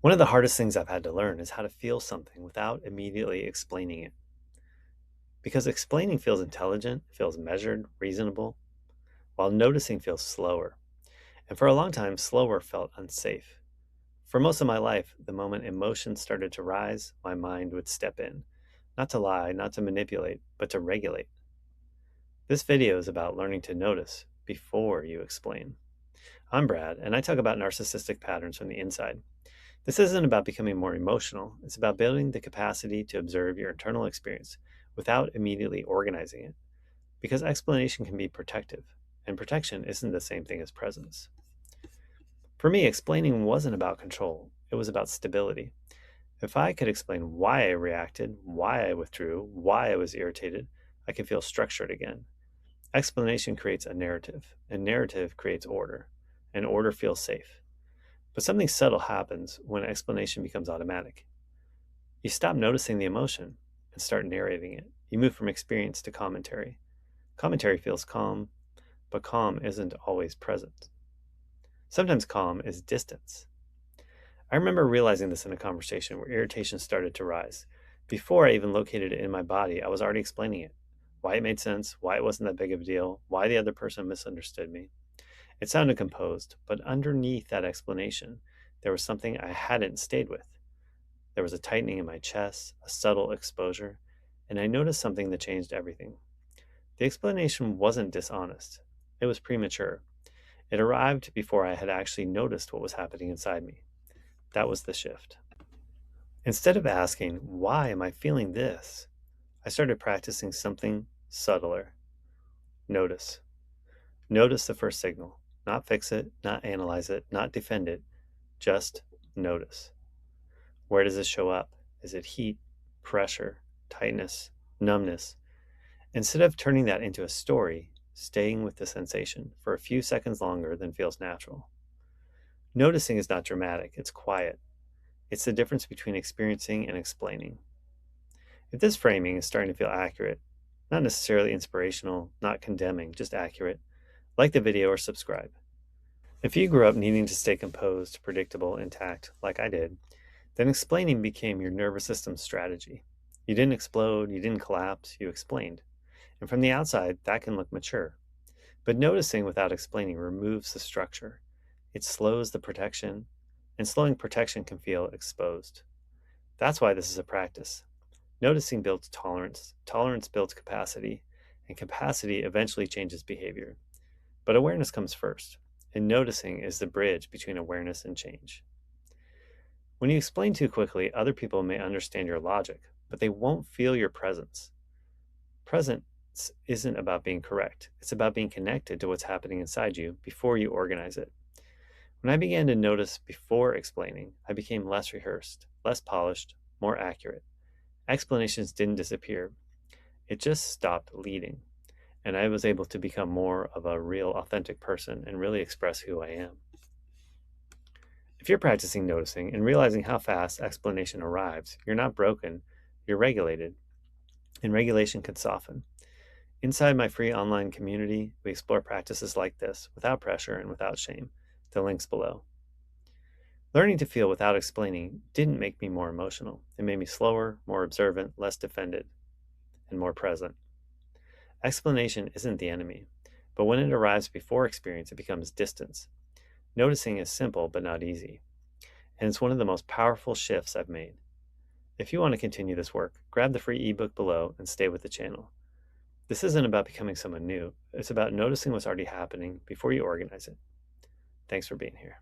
One of the hardest things I've had to learn is how to feel something without immediately explaining it. Because explaining feels intelligent, feels measured, reasonable, while noticing feels slower. And for a long time, slower felt unsafe. For most of my life, the moment emotions started to rise, my mind would step in. Not to lie, not to manipulate, but to regulate. This video is about learning to notice before you explain. I'm Brad, and I talk about narcissistic patterns from the inside. This isn't about becoming more emotional, it's about building the capacity to observe your internal experience without immediately organizing it. Because explanation can be protective, and protection isn't the same thing as presence. For me, explaining wasn't about control, it was about stability. If I could explain why I reacted, why I withdrew, why I was irritated, I could feel structured again. Explanation creates a narrative, and narrative creates order, and order feels safe. But something subtle happens when explanation becomes automatic. You stop noticing the emotion and start narrating it. You move from experience to commentary. Commentary feels calm, but calm isn't always present. Sometimes calm is distance. I remember realizing this in a conversation where irritation started to rise. Before I even located it in my body, I was already explaining it. Why it made sense, why it wasn't that big of a deal, why the other person misunderstood me. It sounded composed, but underneath that explanation, there was something I hadn't stayed with. There was a tightening in my chest, a subtle exposure, and I noticed something that changed everything. The explanation wasn't dishonest. It was premature. It arrived before I had actually noticed what was happening inside me. That was the shift. Instead of asking, why am I feeling this? I started practicing something subtler. Notice. Notice the first signal. Not fix it, not analyze it, not defend it. Just notice. Where does it show up? Is it heat, pressure, tightness, numbness? Instead of turning that into a story, staying with the sensation for a few seconds longer than feels natural. Noticing is not dramatic, it's quiet. It's the difference between experiencing and explaining. If this framing is starting to feel accurate, not necessarily inspirational, not condemning, just accurate, like the video or subscribe. If you grew up needing to stay composed, predictable, intact, like I did, then explaining became your nervous system's strategy. You didn't explode, you didn't collapse, you explained. And from the outside, that can look mature. But noticing without explaining removes the structure. It slows the protection, and slowing protection can feel exposed. That's why this is a practice. Noticing builds tolerance, tolerance builds capacity, and capacity eventually changes behavior. But awareness comes first, and noticing is the bridge between awareness and change. When you explain too quickly, other people may understand your logic, but they won't feel your presence. Presence isn't about being correct. It's about being connected to what's happening inside you before you organize it. When I began to notice before explaining, I became less rehearsed, less polished, more accurate. Explanations didn't disappear. It just stopped leading. And I was able to become more of a real, authentic person and really express who I am. If you're practicing noticing and realizing how fast explanation arrives, you're not broken, you're regulated, and regulation can soften. Inside my free online community, we explore practices like this without pressure and without shame. The link's below. Learning to feel without explaining didn't make me more emotional. It made me slower, more observant, less defended, and more present. Explanation isn't the enemy, but when it arrives before experience, it becomes distance. Noticing is simple but not easy, and it's one of the most powerful shifts I've made. If you want to continue this work, grab the free ebook below and stay with the channel. This isn't about becoming someone new, it's about noticing what's already happening before you organize it. Thanks for being here.